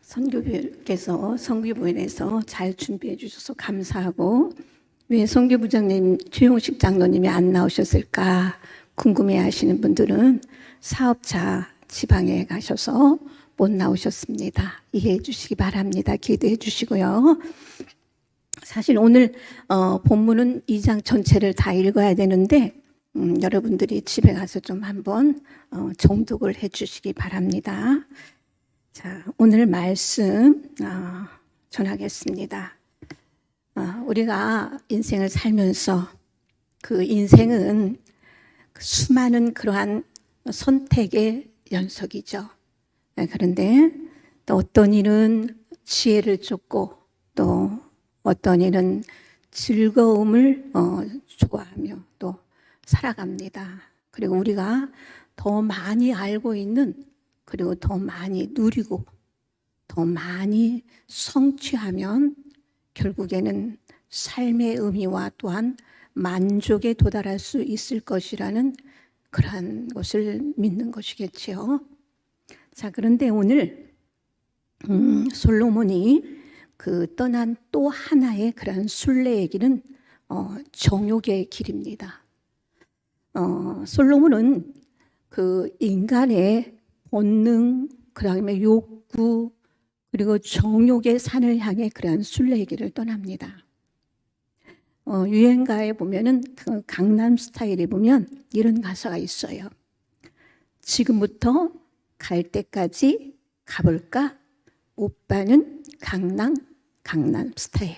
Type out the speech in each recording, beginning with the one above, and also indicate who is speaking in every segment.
Speaker 1: 선교부께서 선교부인에서 잘 준비해 주셔서 감사하고, 왜 선교부장님 최용식 장로님이 안 나오셨을까 궁금해 하시는 분들은 사업자 지방에 가셔서 못 나오셨습니다. 이해해 주시기 바랍니다. 기도해 주시고요. 사실 오늘 본문은 2장 전체를 다 읽어야 되는데 여러분들이 집에 가서 좀 한번 정독을 해 주시기 바랍니다. 자, 오늘 말씀 전하겠습니다. 우리가 인생을 살면서 그 인생은 수많은 그러한 선택의 연속이죠. 그런데 또 어떤 일은 지혜를 쫓고 또 어떤 일은 즐거움을 좋아하며 또 살아갑니다. 그리고 우리가 더 많이 알고 있는, 그리고 더 많이 누리고 더 많이 성취하면 결국에는 삶의 의미와 또한 만족에 도달할 수 있을 것이라는 그러한 것을 믿는 것이겠지요. 자, 그런데 오늘 솔로몬이 그 떠난 또 하나의 그러한 순례의 길은 정욕의 길입니다. 솔로몬은 그 인간의 본능, 그 다음에 욕구, 그리고 정욕의 산을 향해 그러한 순례의 길을 떠납니다. 유행가에 보면은 그 강남 스타일에 보면 이런 가사가 있어요. 지금부터 갈 때까지 가볼까? 오빠는 강남 스타일.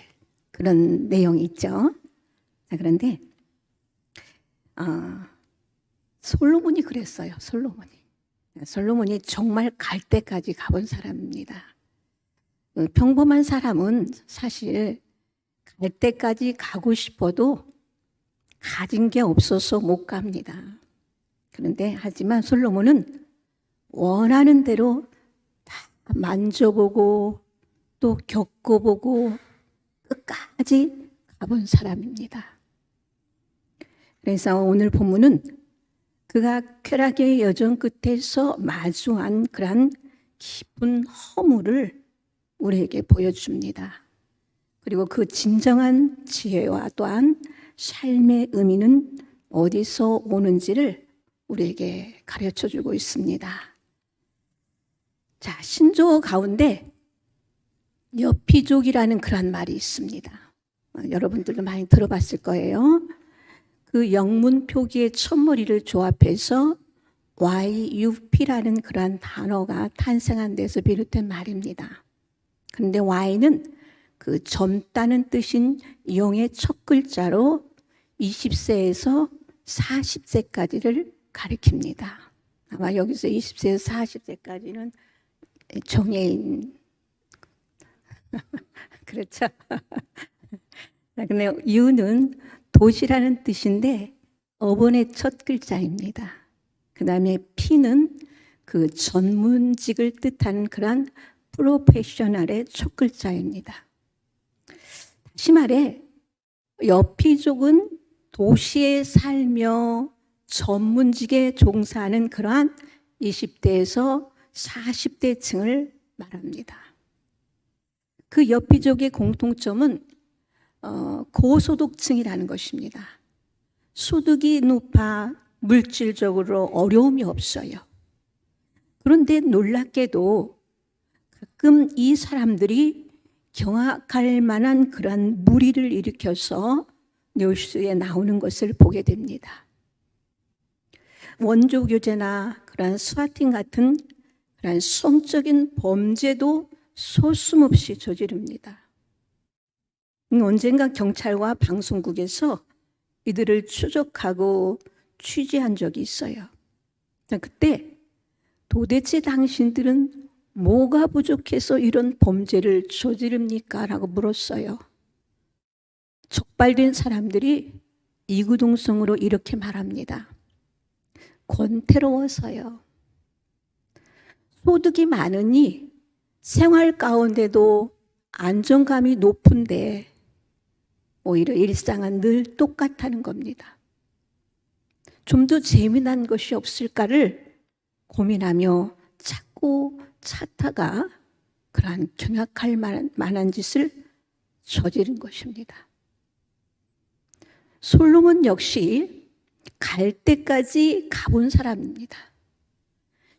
Speaker 1: 그런 내용이 있죠. 자, 그런데 솔로몬이 그랬어요. 솔로몬이 정말 갈 때까지 가본 사람입니다. 평범한 사람은 사실 갈 때까지 가고 싶어도 가진 게 없어서 못 갑니다. 그런데 하지만 솔로몬은 원하는 대로 다 만져보고 또 겪어보고 끝까지 가본 사람입니다. 그래서 오늘 본문은 그가 쾌락의 여정 끝에서 마주한 그러한 깊은 허물을 우리에게 보여줍니다. 그리고 그 진정한 지혜와 또한 삶의 의미는 어디서 오는지를 우리에게 가르쳐주고 있습니다. 자, 신조어 가운데 여피족이라는 그런 말이 있습니다. 여러분들도 많이 들어봤을 거예요. 그 영문 표기의 첫머리를 조합해서 YUP라는 그러한 단어가 탄생한 데서 비롯된 말입니다. 그런데 Y는 그 젊다는 뜻인 용의 첫 글자로 20세에서 40세까지를 가리킵니다. 아마 여기서 20세에서 40세까지는 정예인 그렇죠. 근데 U는 도시라는 뜻인데 어번의 첫 글자입니다. 그 다음에 P는 그 전문직을 뜻하는 그런 프로페셔널의 첫 글자입니다. 다시 말해 여피족은 도시에 살며 전문직에 종사하는 그러한 20대에서 40대층을 말합니다. 그 여피족의 공통점은 고소득층이라는 것입니다. 소득이 높아 물질적으로 어려움이 없어요. 그런데 놀랍게도 가끔 이 사람들이 경악할 만한 그러한 무리를 일으켜서 뉴스에 나오는 것을 보게 됩니다. 원조교제나 그러한 스와팅 같은 그러한 성적인 범죄도 소스없이 저지릅니다. 언젠가 경찰과 방송국에서 이들을 추적하고 취재한 적이 있어요. 그때 도대체 당신들은 뭐가 부족해서 이런 범죄를 저지릅니까? 라고 물었어요. 적발된 사람들이 이구동성으로 이렇게 말합니다. 권태로워서요. 소득이 많으니 생활 가운데도 안정감이 높은데 오히려 일상은 늘 똑같다는 겁니다. 좀 더 재미난 것이 없을까를 고민하며 찾고 찾다가 그러한 경악할 만한 짓을 저지른 것입니다. 솔로몬 역시 갈 때까지 가본 사람입니다.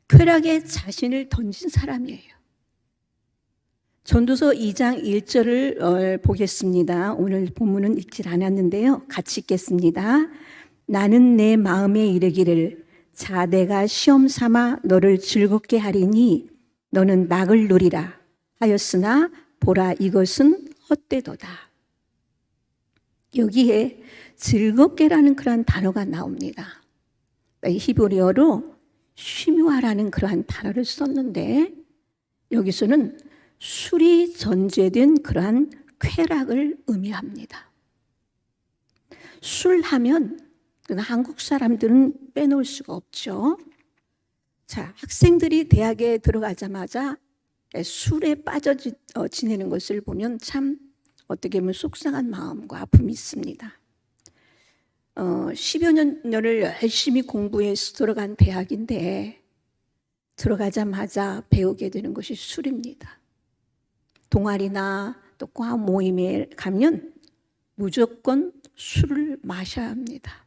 Speaker 1: 쾌락에 자신을 던진 사람이에요. 전도서 2장 1절을 보겠습니다. 오늘 본문은 읽질 않았는데요. 같이 읽겠습니다. 나는 내 마음에 이르기를 자 내가 시험 삼아 너를 즐겁게 하리니 너는 낙을 누리라 하였으나 보라 이것은 헛되도다. 여기에 즐겁게라는 그러한 단어가 나옵니다. 히브리어로 쉬뮤아라는 그러한 단어를 썼는데 여기서는 술이 전제된 그러한 쾌락을 의미합니다. 술 하면 한국 사람들은 빼놓을 수가 없죠. 자, 학생들이 대학에 들어가자마자 술에 빠져 지내는 것을 보면 참 어떻게 보면 속상한 마음과 아픔이 있습니다. 10여 년을 열심히 공부해서 들어간 대학인데 들어가자마자 배우게 되는 것이 술입니다. 동아리나 또 과 모임에 가면 무조건 술을 마셔야 합니다.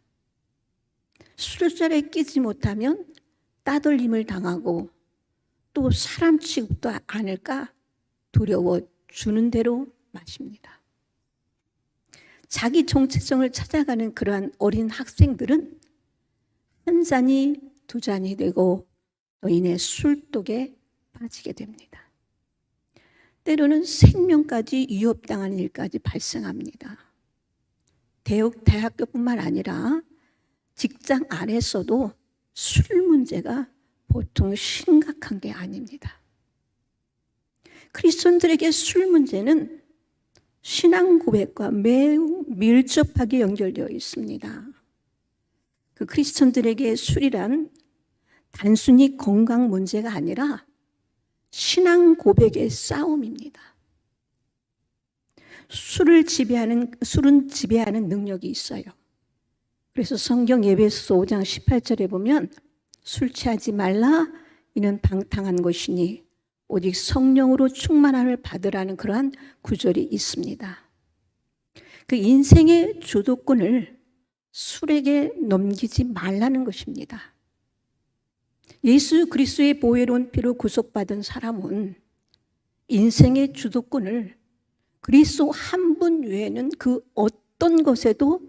Speaker 1: 술자리에 끼지 못하면 따돌림을 당하고 또 사람 취급도 않을까 두려워 주는 대로 마십니다. 자기 정체성을 찾아가는 그러한 어린 학생들은 한 잔이 두 잔이 되고 또 이내 술독에 빠지게 됩니다. 때로는 생명까지 위협당하는 일까지 발생합니다. 대학교뿐만 아니라 직장 안에서도 술 문제가 보통 심각한 게 아닙니다. 크리스천들에게 술 문제는 신앙 고백과 매우 밀접하게 연결되어 있습니다. 그 크리스천들에게 술이란 단순히 건강 문제가 아니라 신앙 고백의 싸움입니다. 술은 지배하는 능력이 있어요. 그래서 성경 예배서 5장 18절에 보면 술 취하지 말라 이는 방탕한 것이니 오직 성령으로 충만함을 받으라는 그러한 구절이 있습니다. 그 인생의 주도권을 술에게 넘기지 말라는 것입니다. 예수 그리스도의 보혈로운 피로 구속받은 사람은 인생의 주도권을 그리스도 한 분 외에는 그 어떤 것에도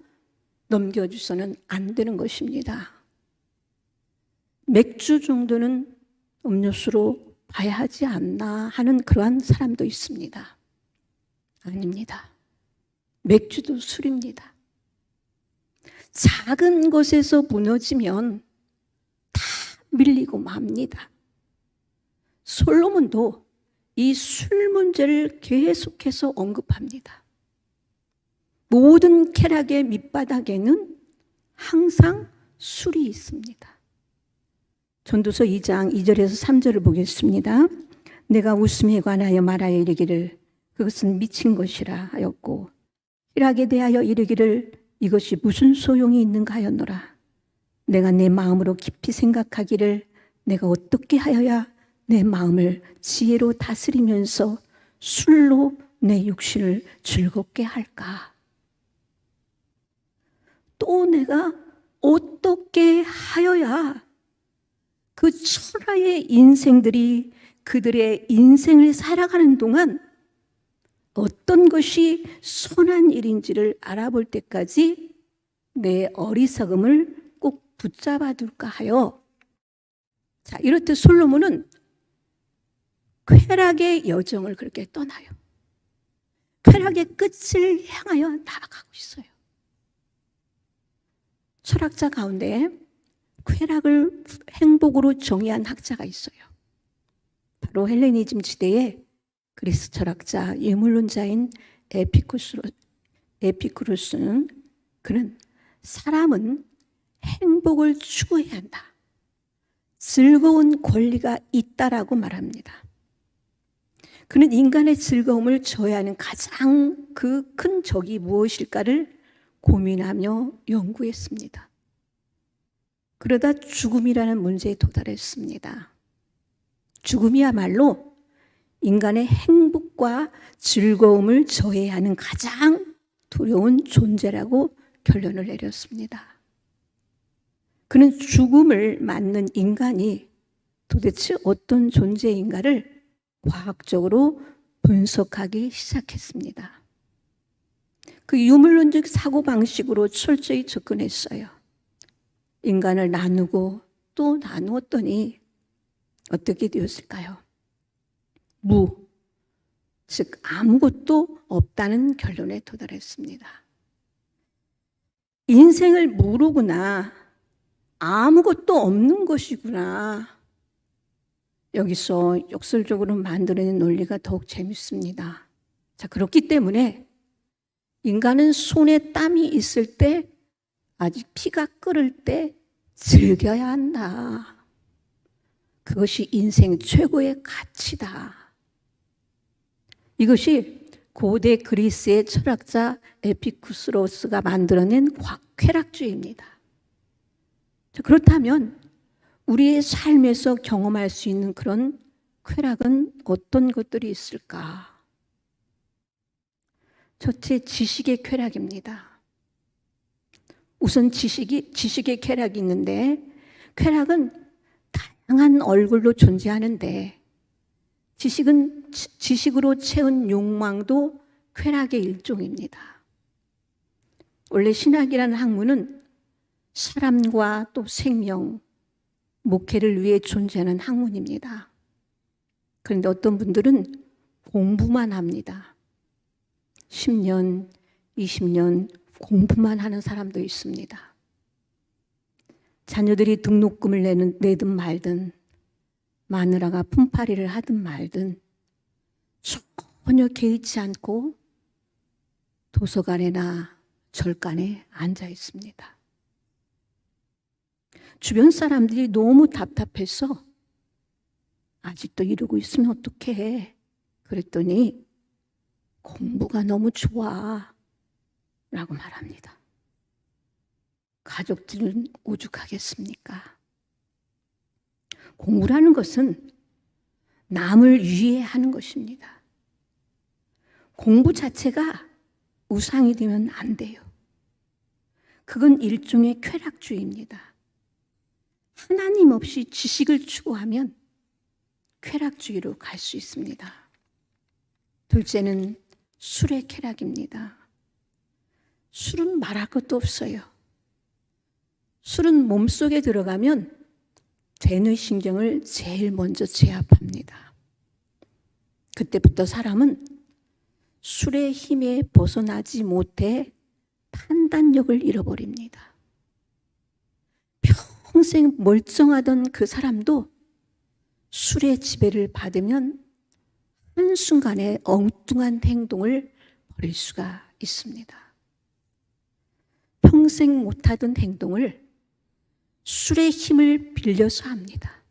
Speaker 1: 넘겨주서는 안 되는 것입니다. 맥주 정도는 음료수로 봐야 하지 않나 하는 그러한 사람도 있습니다. 아닙니다. 맥주도 술입니다. 작은 것에서 무너지면 다 밀리고 맙니다. 솔로몬도 이 술 문제를 계속해서 언급합니다. 모든 쾌락의 밑바닥에는 항상 술이 있습니다. 전도서 2장 2절에서 3절을 보겠습니다. 내가 웃음에 관하여 말하여 이르기를 그것은 미친 것이라 하였고 쾌락에 대하여 이르기를 이것이 무슨 소용이 있는가 하였노라. 내가 내 마음으로 깊이 생각하기를 내가 어떻게 하여야 내 마음을 지혜로 다스리면서 술로 내 육신을 즐겁게 할까? 또 내가 어떻게 하여야 그 천하의 인생들이 그들의 인생을 살아가는 동안 어떤 것이 선한 일인지를 알아볼 때까지 내 어리석음을 꼭 붙잡아 둘까 하여. 자, 이렇듯 솔로몬은 쾌락의 여정을 그렇게 떠나요. 쾌락의 끝을 향하여 나아가고 있어요. 철학자 가운데 쾌락을 행복으로 정의한 학자가 있어요. 바로 헬레니즘 시대의 그리스 철학자 유물론자인 에피쿠로스는 그는 사람은 행복을 추구해야 한다. 즐거운 권리가 있다라고 말합니다. 그는 인간의 즐거움을 저해하는 가장 그 큰 적이 무엇일까를 고민하며 연구했습니다. 그러다 죽음이라는 문제에 도달했습니다. 죽음이야말로 인간의 행복과 즐거움을 저해하는 가장 두려운 존재라고 결론을 내렸습니다. 그는 죽음을 맞는 인간이 도대체 어떤 존재인가를 과학적으로 분석하기 시작했습니다. 그 유물론적 사고방식으로 철저히 접근했어요. 인간을 나누고 또 나누었더니 어떻게 되었을까요? 무, 즉 아무것도 없다는 결론에 도달했습니다. 인생을 무로구나, 아무것도 없는 것이구나. 여기서 역설적으로 만들어낸 논리가 더욱 재밌습니다. 자, 그렇기 때문에 인간은 손에 땀이 있을 때, 아직 피가 끓을 때 즐겨야 한다. 그것이 인생 최고의 가치다. 이것이 고대 그리스의 철학자 에피쿠스로스가 만들어낸 쾌락주의입니다. 그렇다면 우리의 삶에서 경험할 수 있는 그런 쾌락은 어떤 것들이 있을까? 첫째, 지식의 쾌락입니다. 우선 지식의 쾌락이 있는데, 쾌락은 다양한 얼굴로 존재하는데, 지식으로 채운 욕망도 쾌락의 일종입니다. 원래 신학이라는 학문은 사람과 또 생명, 목회를 위해 존재하는 학문입니다. 그런데 어떤 분들은 공부만 합니다. 10년, 20년 공부만 하는 사람도 있습니다. 자녀들이 등록금을 내든 말든, 마누라가 품팔이를 하든 말든 전혀 개의치 않고 도서관에나 절간에 앉아 있습니다. 주변 사람들이 너무 답답해서 아직도 이러고 있으면 어떡해? 그랬더니 공부가 너무 좋아 라고 말합니다. 가족들은 오죽하겠습니까? 공부라는 것은 남을 위해하는 것입니다. 공부 자체가 우상이 되면 안 돼요. 그건 일종의 쾌락주의입니다. 하나님 없이 지식을 추구하면 쾌락주의로 갈 수 있습니다. 둘째는 술의 쾌락입니다. 술은 말할 것도 없어요. 술은 몸속에 들어가면 되뇌신경을 제일 먼저 제압합니다. 그때부터 사람은 술의 힘에 벗어나지 못해 판단력을 잃어버립니다. 평생 멀쩡하던 그 사람도 술의 지배를 받으면 한순간에 엉뚱한 행동을 벌일 수가 있습니다. 평생 못하던 행동을 술의 힘을 빌려서 합니다.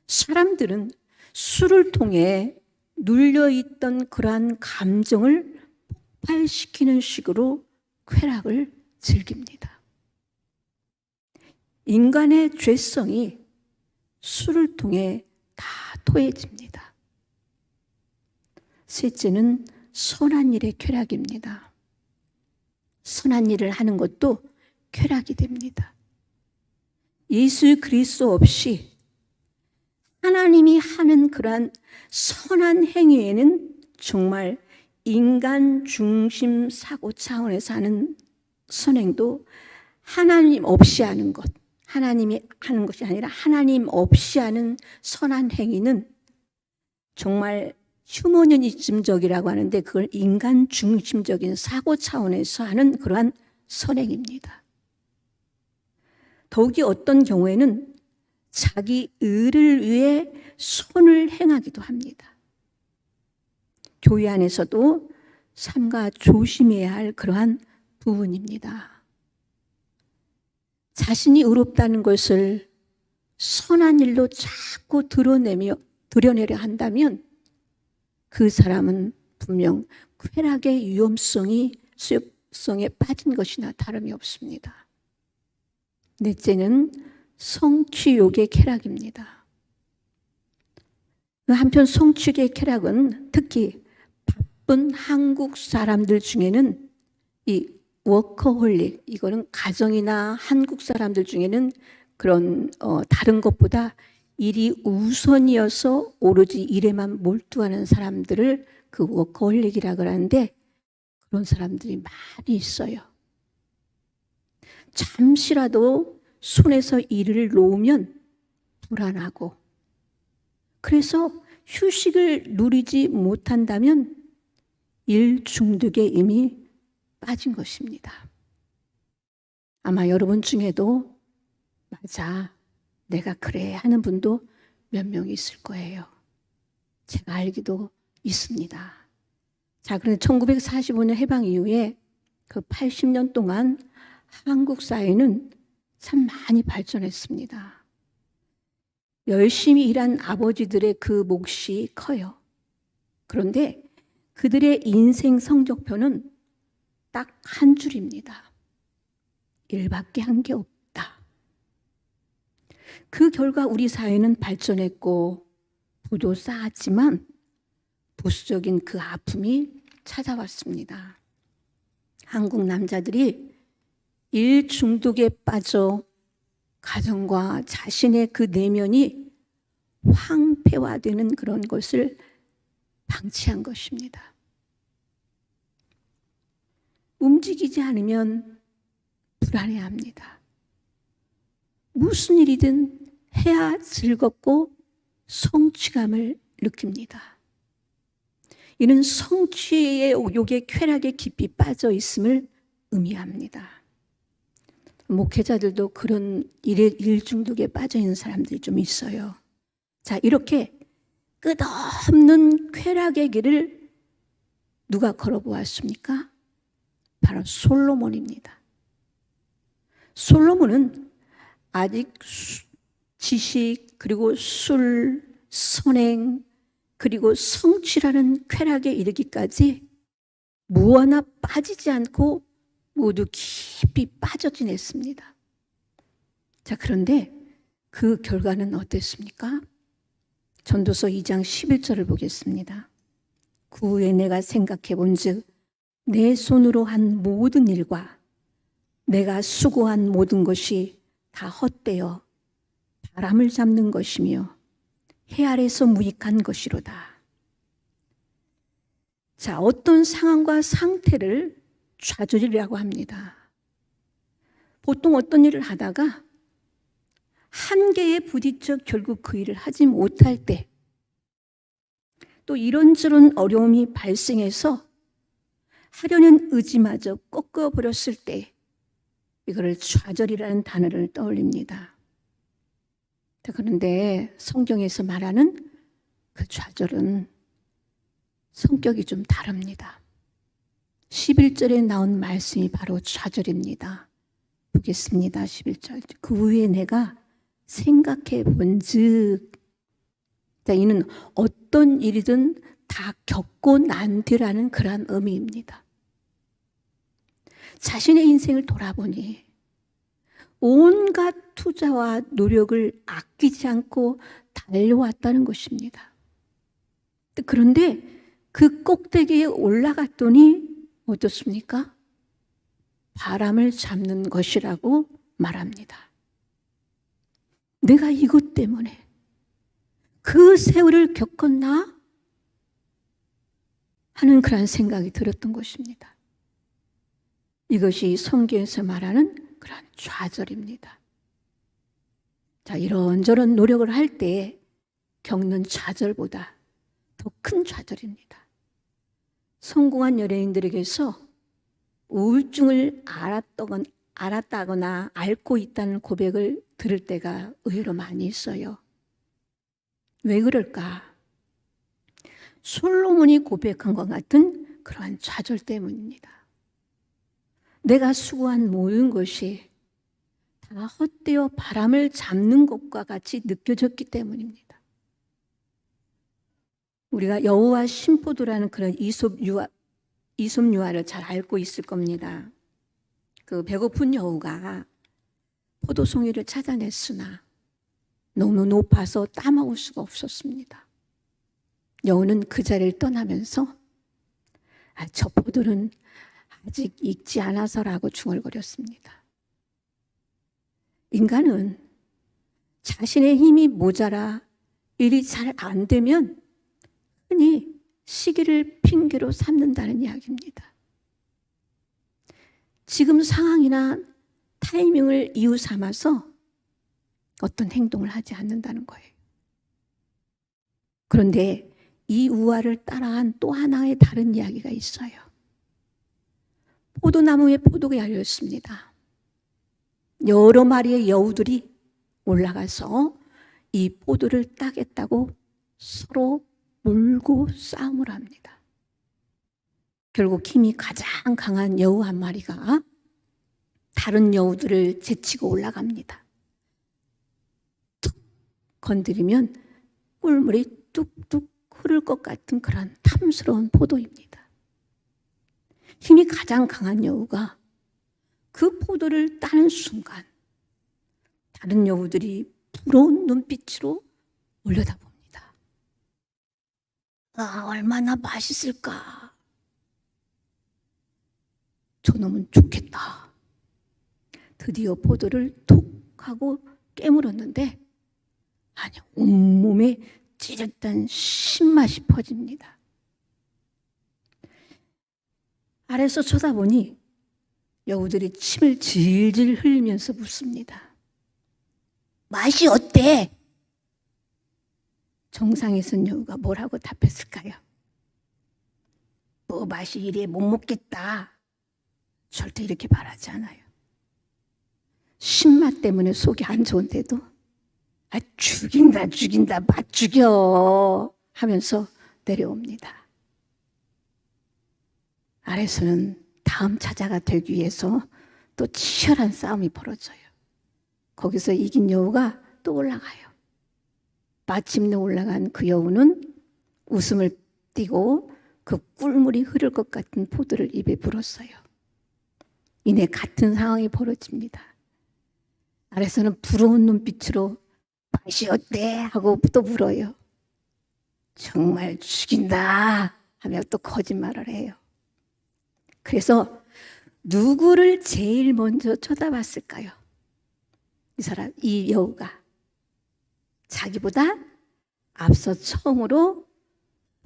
Speaker 1: 사람들은 술을 통해 눌려있던 그러한 감정을 폭발시키는 식으로 쾌락을 즐깁니다. 인간의 죄성이 술을 통해 다 토해집니다. 셋째는 선한 일의 쾌락입니다. 선한 일을 하는 것도 쾌락이 됩니다. 예수 그리스도 없이 하나님이 하는 그러한 선한 행위에는 정말 인간 중심 사고 차원에서 하는 선행도 하나님 없이 하는 것, 하나님이 하는 것이 아니라 하나님 없이 하는 선한 행위는 정말 휴머니즘적이라고 하는데 그걸 인간 중심적인 사고 차원에서 하는 그러한 선행입니다. 더욱이 어떤 경우에는 자기 의를 위해 선을 행하기도 합니다. 교회 안에서도 삼가 조심해야 할 그러한 부분입니다. 자신이 의롭다는 것을 선한 일로 자꾸 드러내려 한다면 그 사람은 분명 쾌락의 위험성에 빠진 것이나 다름이 없습니다. 넷째는 성취욕의 쾌락입니다. 한편 성취의 쾌락은 특히 바쁜 한국 사람들 중에는 이 워커홀릭, 이거는 가정이나 한국 사람들 중에는 그런 다른 것보다 일이 우선이어서 오로지 일에만 몰두하는 사람들을 그 워커홀릭이라고 하는데, 그런 사람들이 많이 있어요. 잠시라도 손에서 일을 놓으면 불안하고, 그래서 휴식을 누리지 못한다면 일 중독에 이미 빠진 것입니다. 아마 여러분 중에도 맞아, 내가 그래 하는 분도 몇 명 있을 거예요. 제가 알기도 있습니다. 자, 그런데 1945년 해방 이후에 그 80년 동안 한국 사회는 참 많이 발전했습니다. 열심히 일한 아버지들의 그 몫이 커요. 그런데 그들의 인생 성적표는 딱 한 줄입니다. 일밖에 한 게 없다. 그 결과 우리 사회는 발전했고 부도 쌓았지만 보수적인 그 아픔이 찾아왔습니다. 한국 남자들이 일 중독에 빠져 가정과 자신의 그 내면이 황폐화되는 그런 것을 방치한 것입니다. 움직이지 않으면 불안해합니다. 무슨 일이든 해야 즐겁고 성취감을 느낍니다. 이는 성취의 욕의 쾌락에 깊이 빠져 있음을 의미합니다. 목회자들도 그런 일 중독에 빠져 있는 사람들이 좀 있어요. 자, 이렇게 끝없는 쾌락의 길을 누가 걸어보았습니까? 바로 솔로몬입니다. 솔로몬은 아직 지식, 그리고 술, 선행, 그리고 성취라는 쾌락에 이르기까지 무하나 빠지지 않고 모두 깊이 빠져 지냈습니다. 자, 그런데 그 결과는 어땠습니까? 전도서 2장 11절을 보겠습니다. 그 후에 내가 생각해 본즉 내 손으로 한 모든 일과 내가 수고한 모든 것이 다 헛되어 바람을 잡는 것이며 해 아래서 무익한 것이로다. 자, 어떤 상황과 상태를 좌절이라고 합니다. 보통 어떤 일을 하다가 한계에 부딪혀 결국 그 일을 하지 못할 때, 또 이런저런 어려움이 발생해서 하려는 의지마저 꺾어버렸을 때, 이거를 좌절이라는 단어를 떠올립니다. 그런데 성경에서 말하는 그 좌절은 성격이 좀 다릅니다. 11절에 나온 말씀이 바로 좌절입니다. 보겠습니다. 11절. 그 후에 내가 생각해 본즉, 이는 어떤 일이든 다 겪고 난 뒤라는 그런 의미입니다. 자신의 인생을 돌아보니 온갖 투자와 노력을 아끼지 않고 달려왔다는 것입니다. 그런데 그 꼭대기에 올라갔더니 어떻습니까? 바람을 잡는 것이라고 말합니다. 내가 이것 때문에 그 세월을 겪었나? 하는 그런 생각이 들었던 것입니다. 이것이 성경에서 말하는 그런 좌절입니다. 자, 이런저런 노력을 할 때 겪는 좌절보다 더 큰 좌절입니다. 성공한 연예인들에게서 우울증을 알았다거나 앓고 있다는 고백을 들을 때가 의외로 많이 있어요. 왜 그럴까? 솔로몬이 고백한 것 같은 그러한 좌절 때문입니다. 내가 수고한 모든 것이 다 헛되어 바람을 잡는 것과 같이 느껴졌기 때문입니다. 우리가 여호와 신포도라는 그런 이솝 유화를 잘 알고 있을 겁니다. 그 배고픈 여우가 포도송이를 찾아냈으나 너무 높아서 따먹을 수가 없었습니다. 여우는 그 자리를 떠나면서 저 포도는 아직 익지 않아서라고 중얼거렸습니다. 인간은 자신의 힘이 모자라 일이 잘 안 되면 흔히 시기를 핑계로 삼는다는 이야기입니다. 지금 상황이나 타이밍을 이유 삼아서 어떤 행동을 하지 않는다는 거예요. 그런데 이 우화를 따라한 또 하나의 다른 이야기가 있어요. 포도나무에 포도가 열렸습니다. 여러 마리의 여우들이 올라가서 이 포도를 따겠다고 서로 물고 싸움을 합니다. 결국 힘이 가장 강한 여우 한 마리가 다른 여우들을 제치고 올라갑니다. 툭 건드리면 꿀물이 뚝뚝 흐를 것 같은 그런 탐스러운 포도입니다. 힘이 가장 강한 여우가 그 포도를 따는 순간 다른 여우들이 부러운 눈빛으로 올려다봅니다. 얼마나 맛있을까. 저놈은 좋겠다. 드디어 포도를 톡 하고 깨물었는데 온몸에 찌릿한 신맛이 퍼집니다. 아래서 쳐다보니 여우들이 침을 질질 흘리면서 묻습니다. 맛이 어때? 정상에 선 여우가 뭐라고 답했을까요? 뭐 맛이 이래 못 먹겠다. 절대 이렇게 말하지 않아요. 신맛 때문에 속이 안 좋은데도 죽인다 맛 죽여 하면서 내려옵니다. 아래서는 다음 차자가 되기 위해서 또 치열한 싸움이 벌어져요. 거기서 이긴 여우가 또 올라가요. 마침내 올라간 그 여우는 웃음을 띠고 그 꿀물이 흐를 것 같은 포도를 입에 불었어요. 이내 같은 상황이 벌어집니다. 아래서는 부러운 눈빛으로 맛이 어때? 하고 또 물어요. 정말 죽인다 하며 또 거짓말을 해요. 그래서 누구를 제일 먼저 쳐다봤을까요? 이 여우가 자기보다 앞서 처음으로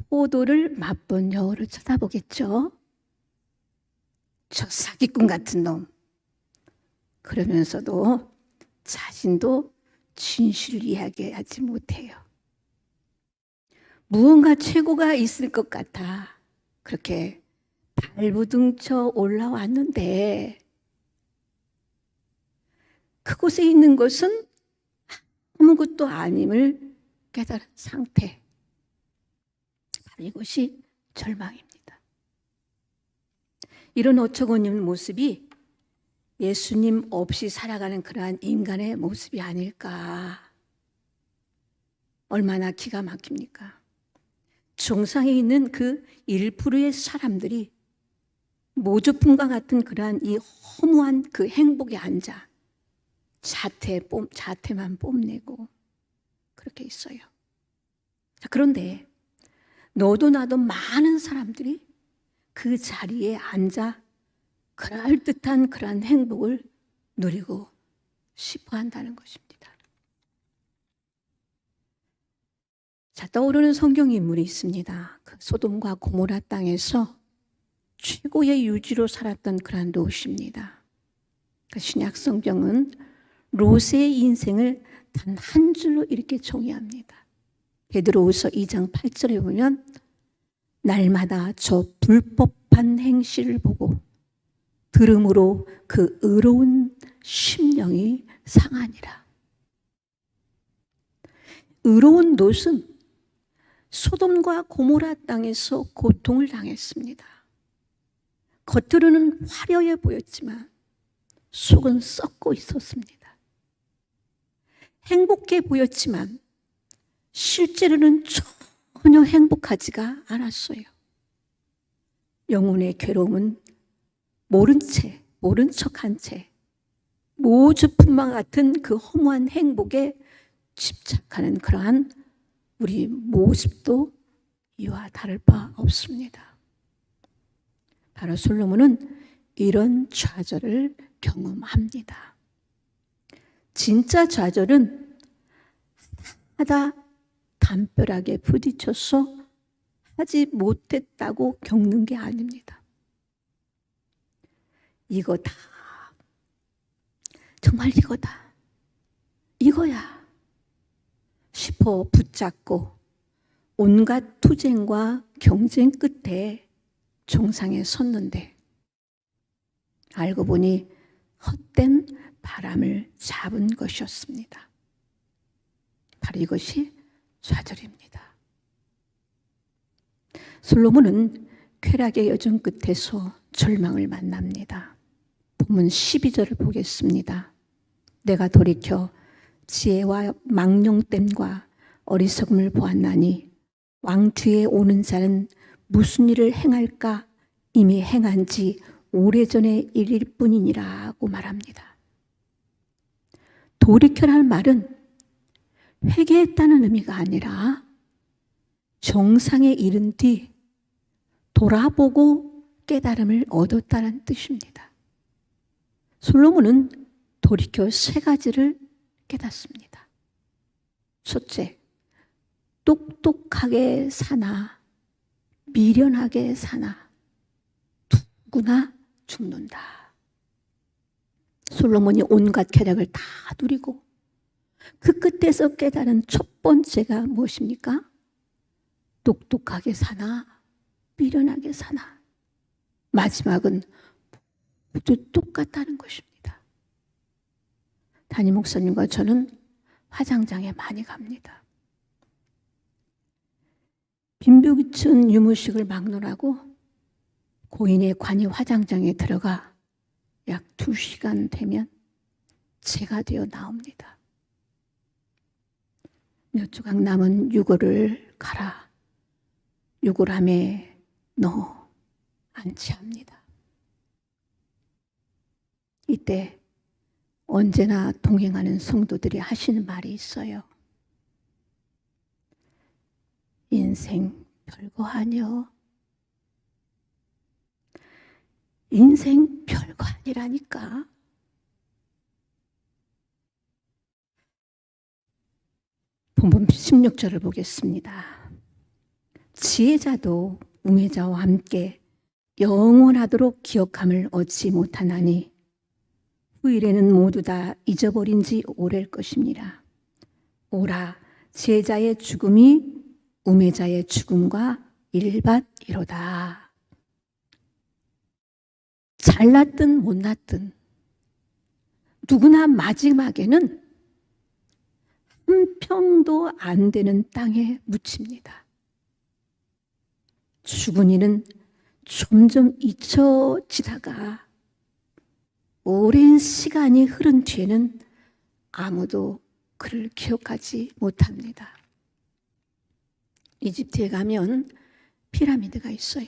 Speaker 1: 포도를 맛본 여우를 쳐다보겠죠. 저 사기꾼 같은 놈. 그러면서도 자신도 진실을 이야기하지 못해요. 무언가 최고가 있을 것 같아 그렇게 발부둥쳐 올라왔는데 그곳에 있는 것은 아무것도 아님을 깨달은 상태. 바로 이것이 절망입니다. 이런 어처구니없는 모습이 예수님 없이 살아가는 그러한 인간의 모습이 아닐까. 얼마나 기가 막힙니까? 정상에 있는 그 1%의 사람들이 모조품과 같은 그러한 이 허무한 그 행복에 앉아 자태만 뽐내고 그렇게 있어요. 자, 그런데 너도 나도 많은 사람들이 그 자리에 앉아 그럴듯한 그러한 행복을 누리고 싶어 한다는 것입니다. 자, 떠오르는 성경 인물이 있습니다. 그 소돔과 고모라 땅에서 최고의 유지로 살았던 그러한 롯입니다. 그 신약 성경은 롯의 인생을 단 한 줄로 이렇게 정의합니다. 베드로후서 2장 8절에 보면 날마다 저 불법한 행실을 보고 들음으로 그 의로운 심령이 상하니라. 의로운 롯은 소돔과 고모라 땅에서 고통을 당했습니다. 겉으로는 화려해 보였지만 속은 썩고 있었습니다. 행복해 보였지만 실제로는 전혀 행복하지가 않았어요. 영혼의 괴로움은 모른 척한 채 모주품과 같은 그 허무한 행복에 집착하는 그러한 우리 모습도 이와 다를 바 없습니다. 바로 솔로몬은 이런 좌절을 경험합니다. 진짜 좌절은 하다 담벼락에 부딪혀서 하지 못했다고 겪는 게 아닙니다. 이거다. 정말 이거다. 이거야. 싶어 붙잡고 온갖 투쟁과 경쟁 끝에 정상에 섰는데 알고 보니 헛된 바람을 잡은 것이었습니다. 바로 이것이 좌절입니다. 솔로몬은 쾌락의 여정 끝에서 절망을 만납니다. 본문 12절을 보겠습니다. 내가 돌이켜 지혜와 망령됨과 어리석음을 보았나니 왕 뒤에 오는 자는 무슨 일을 행할까 이미 행한 지 오래전의 일일 뿐이니라고 말합니다. 돌이켜라는 말은 회개했다는 의미가 아니라 정상에 이른 뒤 돌아보고 깨달음을 얻었다는 뜻입니다. 솔로몬은 돌이켜 세 가지를 깨닫습니다. 첫째, 똑똑하게 사나 미련하게 사나 누구나 죽는다. 솔로몬이 온갖 쾌락을 다 누리고 그 끝에서 깨달은 첫 번째가 무엇입니까? 똑똑하게 사나 미련하게 사나. 마지막은 모두 똑같다는 것입니다. 담임 목사님과 저는 화장장에 많이 갑니다. 빈부귀천 유무식을 막론하고 고인의 관이 화장장에 들어가 약 2시간 되면 재가 되어 나옵니다. 몇 조각 남은 유골을 갈아 유골함에 넣어 안치합니다. 이때 언제나 동행하는 성도들이 하시는 말이 있어요. 인생 별거 아니여. 인생 별거 아니라니까. 본문 16절을 보겠습니다. 지혜자도 우매자와 함께 영원하도록 기억함을 얻지 못하나니 후일에는 모두 다 잊어버린 지 오래일 것입니다. 오라, 지혜자의 죽음이 우매자의 죽음과 일밭이로다. 잘났든 못났든 누구나 마지막에는 한 평도 안 되는 땅에 묻힙니다. 죽은 이는 점점 잊혀지다가 오랜 시간이 흐른 뒤에는 아무도 그를 기억하지 못합니다. 이집트에 가면 피라미드가 있어요.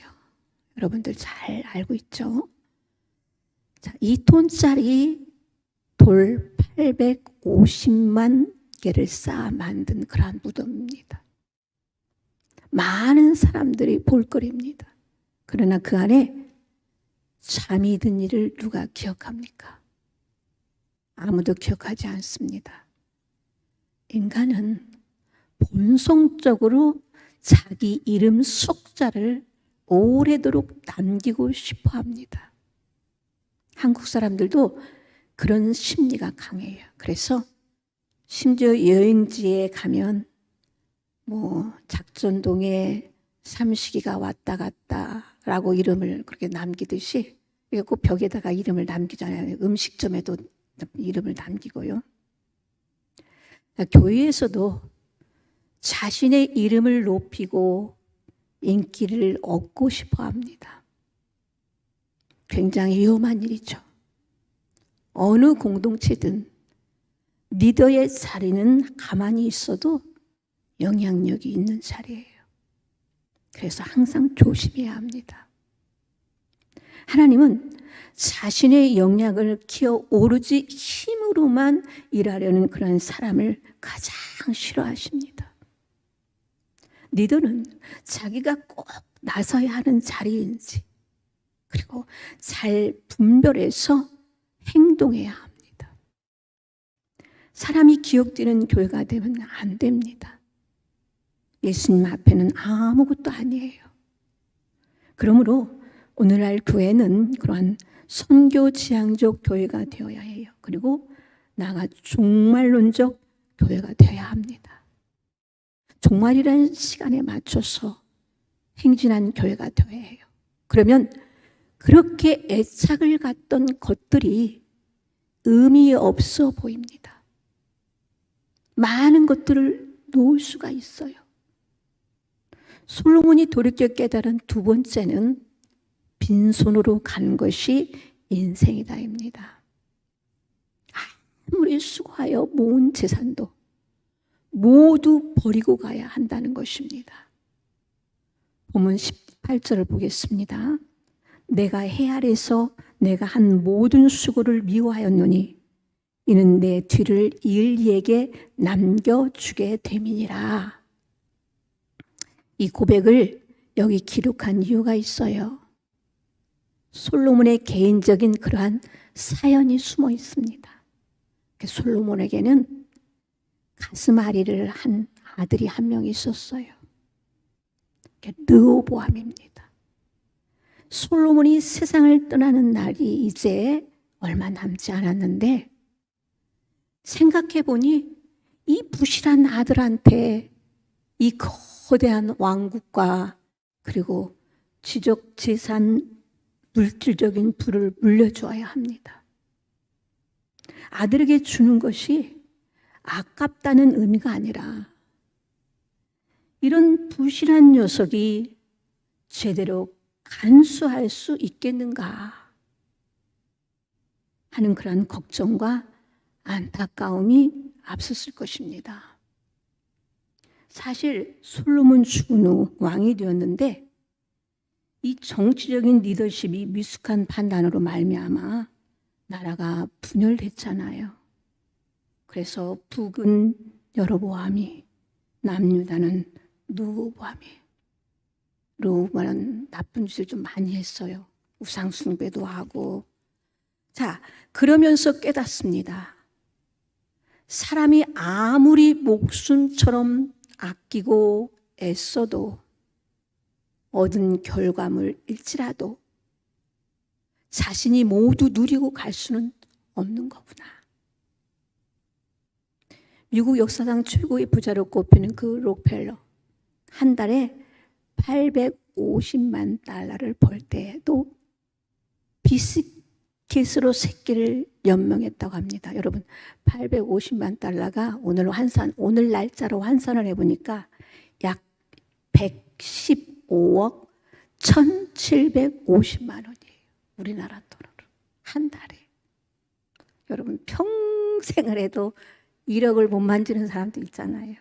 Speaker 1: 여러분들 잘 알고 있죠? 자, 2톤짜리 돌 850만 개를 쌓아 만든 그러한 무덤입니다. 많은 사람들이 볼거리입니다. 그러나 그 안에 잠이 든 일을 누가 기억합니까? 아무도 기억하지 않습니다. 인간은 본성적으로 자기 이름 석자를 오래도록 남기고 싶어 합니다. 한국 사람들도 그런 심리가 강해요. 그래서 심지어 여행지에 가면 작전동에 삼식이가 왔다 갔다라고 이름을 그렇게 남기듯이 꼭 벽에다가 이름을 남기잖아요. 음식점에도 이름을 남기고요. 교회에서도 자신의 이름을 높이고 인기를 얻고 싶어 합니다. 굉장히 위험한 일이죠. 어느 공동체든 리더의 자리는 가만히 있어도 영향력이 있는 자리예요. 그래서 항상 조심해야 합니다. 하나님은 자신의 영향을 키워 오로지 힘으로만 일하려는 그런 사람을 가장 싫어하십니다. 리더는 자기가 꼭 나서야 하는 자리인지, 그리고 잘 분별해서 행동해야 합니다. 사람이 기억되는 교회가 되면 안 됩니다. 예수님 앞에는 아무것도 아니에요. 그러므로 오늘날 교회는 그러한 선교 지향적 교회가 되어야 해요. 그리고 나아가 종말론적 교회가 되어야 합니다. 종말이라는 시간에 맞춰서 행진한 교회가 되어야 해요. 그러면 그렇게 애착을 갖던 것들이 의미 없어 보입니다. 많은 것들을 놓을 수가 있어요. 솔로몬이 돌이켜 깨달은 두 번째는 빈손으로 간 것이 인생이다입니다. 아무리 수고하여 모은 재산도 모두 버리고 가야 한다는 것입니다. 본문 18절을 보겠습니다. 내가 해 아래서 내가 한 모든 수고를 미워하였노니 이는 내 뒤를 이을 이에게 남겨주게 됨이니라. 이 고백을 여기 기록한 이유가 있어요. 솔로몬의 개인적인 그러한 사연이 숨어 있습니다. 솔로몬에게는 가스마리를 한 아들이 한 명 있었어요. 르호보암입니다. 솔로몬이 세상을 떠나는 날이 이제 얼마 남지 않았는데 생각해 보니 이 부실한 아들한테 이 거대한 왕국과 그리고 지적 재산 물질적인 부를 물려주어야 합니다. 아들에게 주는 것이 아깝다는 의미가 아니라 이런 부실한 녀석이 제대로 간수할 수 있겠는가 하는 그런 걱정과 안타까움이 앞섰을 것입니다. 사실 솔로몬 죽은 후 왕이 되었는데 이 정치적인 리더십이 미숙한 판단으로 말미암아 나라가 분열됐잖아요. 그래서 북은 여로보암이, 남유다는 르호보암은 나쁜 짓을 좀 많이 했어요. 우상 숭배도 하고. 자, 그러면서 깨닫습니다. 사람이 아무리 목숨처럼 아끼고 애써도 얻은 결과물일지라도 자신이 모두 누리고 갈 수는 없는 거구나. 미국 역사상 최고의 부자로 꼽히는 그 록펠러, 한 달에 850만 달러를 벌 때에도 비스킷으로 새끼를 연명했다고 합니다. 여러분, 850만 달러가 오늘 날짜로 환산을 해보니까 약 115억 1,750만 원이에요. 우리나라 돈으로. 한 달에. 여러분, 평생을 해도 1억을 못 만지는 사람도 있잖아요.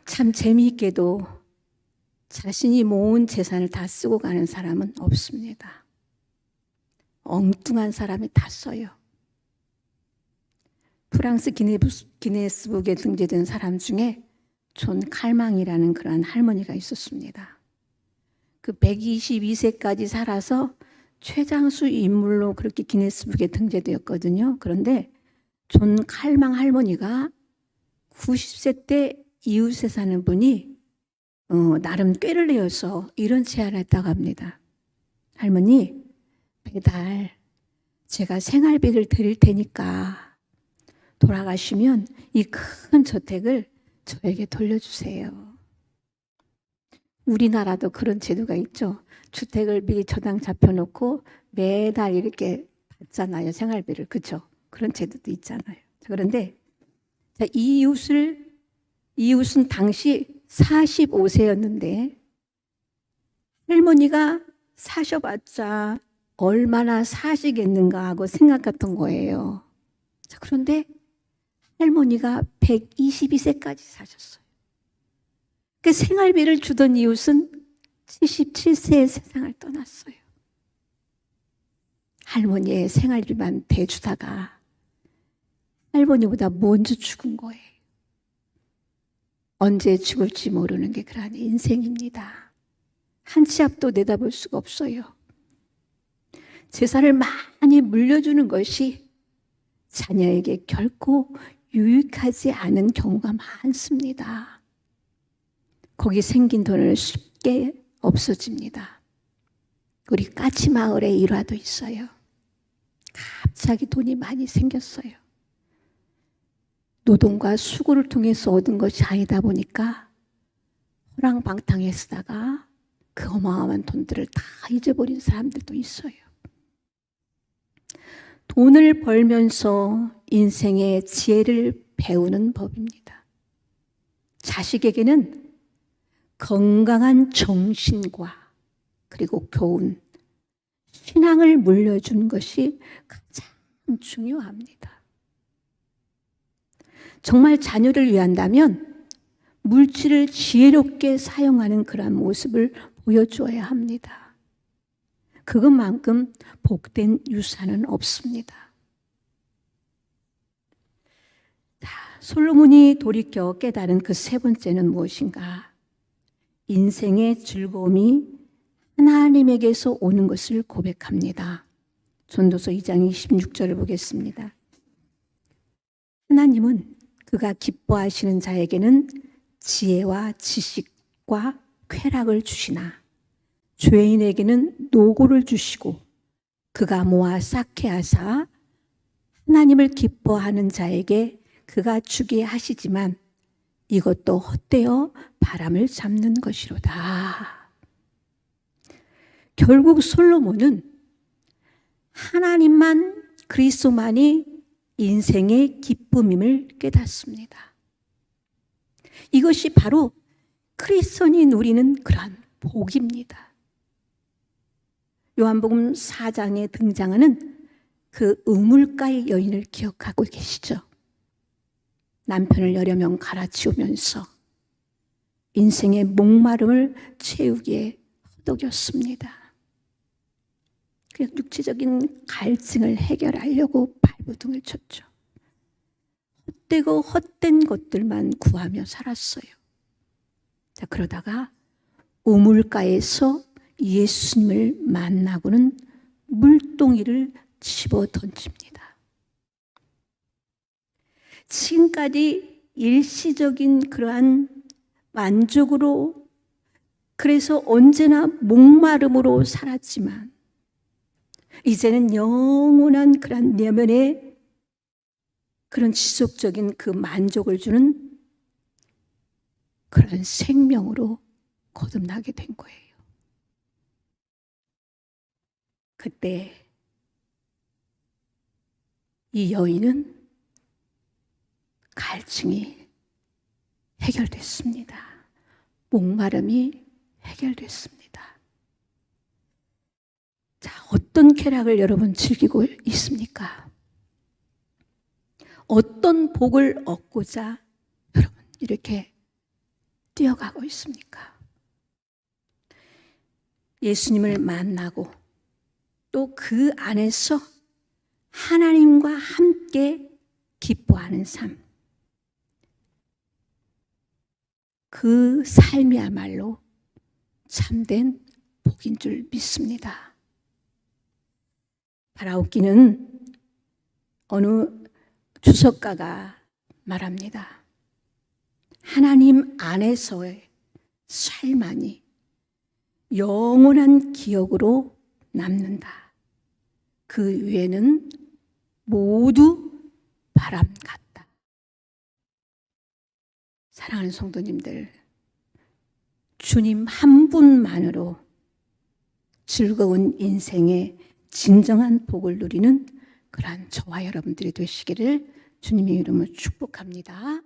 Speaker 1: 참 재미있게도 자신이 모은 재산을 다 쓰고 가는 사람은 없습니다. 엉뚱한 사람이 다 써요. 프랑스 기네스북에 등재된 사람 중에 존 칼망이라는 그러한 할머니가 있었습니다. 그 122세까지 살아서 최장수 인물로 그렇게 기네스북에 등재되었거든요. 그런데 존 칼망 할머니가 90세 때 이웃에 사는 분이 나름 꾀를 내어서 이런 제안을 했다고 합니다. 할머니, 매달 제가 생활비를 드릴 테니까 돌아가시면 이 큰 저택을 저에게 돌려주세요. 우리나라도 그런 제도가 있죠. 주택을 미리 저당 잡혀놓고 매달 이렇게 받잖아요. 생활비를. 그렇죠? 그런 제도도 있잖아요. 그런데 이 이웃은 당시 45세였는데 할머니가 사셔봤자 얼마나 사시겠는가 하고 생각했던 거예요. 그런데 할머니가 122세까지 사셨어요. 그 생활비를 주던 이웃은 77세에 세상을 떠났어요. 할머니의 생활비만 대주다가 할머니보다 먼저 죽은 거예요. 언제 죽을지 모르는 게 그러한 인생입니다. 한 치 앞도 내다볼 수가 없어요. 재산을 많이 물려주는 것이 자녀에게 결코 유익하지 않은 경우가 많습니다. 거기 생긴 돈을 쉽게 없어집니다. 우리 까치 마을에 일화도 있어요. 갑자기 돈이 많이 생겼어요. 노동과 수고를 통해서 얻은 것이 아니다 보니까 호랑방탕에 쓰다가 그 어마어마한 돈들을 다 잊어버린 사람들도 있어요. 돈을 벌면서 인생의 지혜를 배우는 법입니다. 자식에게는 건강한 정신과 그리고 교훈, 신앙을 물려주는 것이 가장 중요합니다. 정말 자녀를 위한다면 물질을 지혜롭게 사용하는 그런 모습을 보여주어야 합니다. 그것만큼 복된 유산은 없습니다. 솔로몬이 돌이켜 깨달은 그 세 번째는 무엇인가? 인생의 즐거움이 하나님에게서 오는 것을 고백합니다. 전도서 2장 26절을 보겠습니다. 하나님은 그가 기뻐하시는 자에게는 지혜와 지식과 쾌락을 주시나 죄인에게는 노고를 주시고 그가 모아 쌓게 하사 하나님을 기뻐하는 자에게 그가 주게 하시지만 이것도 헛되어 바람을 잡는 것이로다. 결국 솔로몬은 하나님만 그리스도만이 인생의 기쁨임을 깨닫습니다. 이것이 바로 크리스천이 누리는 그러한 복입니다. 요한복음 4장에 등장하는 그 우물가의 여인을 기억하고 계시죠? 남편을 여러 명 갈아치우면서 인생의 목마름을 채우기에 허덕였습니다. 그냥 육체적인 갈증을 해결하려고 발버둥을 쳤죠. 헛되고 헛된 것들만 구하며 살았어요. 자, 그러다가 우물가에서 예수님을 만나고는 물동이를 집어 던집니다. 지금까지 일시적인 그러한 만족으로 그래서 언제나 목마름으로 살았지만 이제는 영원한 그런 내면의 그런 지속적인 그 만족을 주는 그런 생명으로 거듭나게 된 거예요. 그때 이 여인은 갈증이 해결됐습니다. 목마름이 해결됐습니다. 자, 어떤 쾌락을 여러분 즐기고 있습니까? 어떤 복을 얻고자 여러분 이렇게 뛰어가고 있습니까? 예수님을 만나고 또 그 안에서 하나님과 함께 기뻐하는 삶. 그 삶이야말로 참된 복인 줄 믿습니다. 바라옵기는 어느 주석가가 말합니다. 하나님 안에서의 삶만이 영원한 기억으로 남는다. 그 위에는 모두 바람 같다. 사랑하는 성도님들, 주님 한 분만으로 즐거운 인생의 진정한 복을 누리는 그러한 저와 여러분들이 되시기를 주님의 이름으로 축복합니다.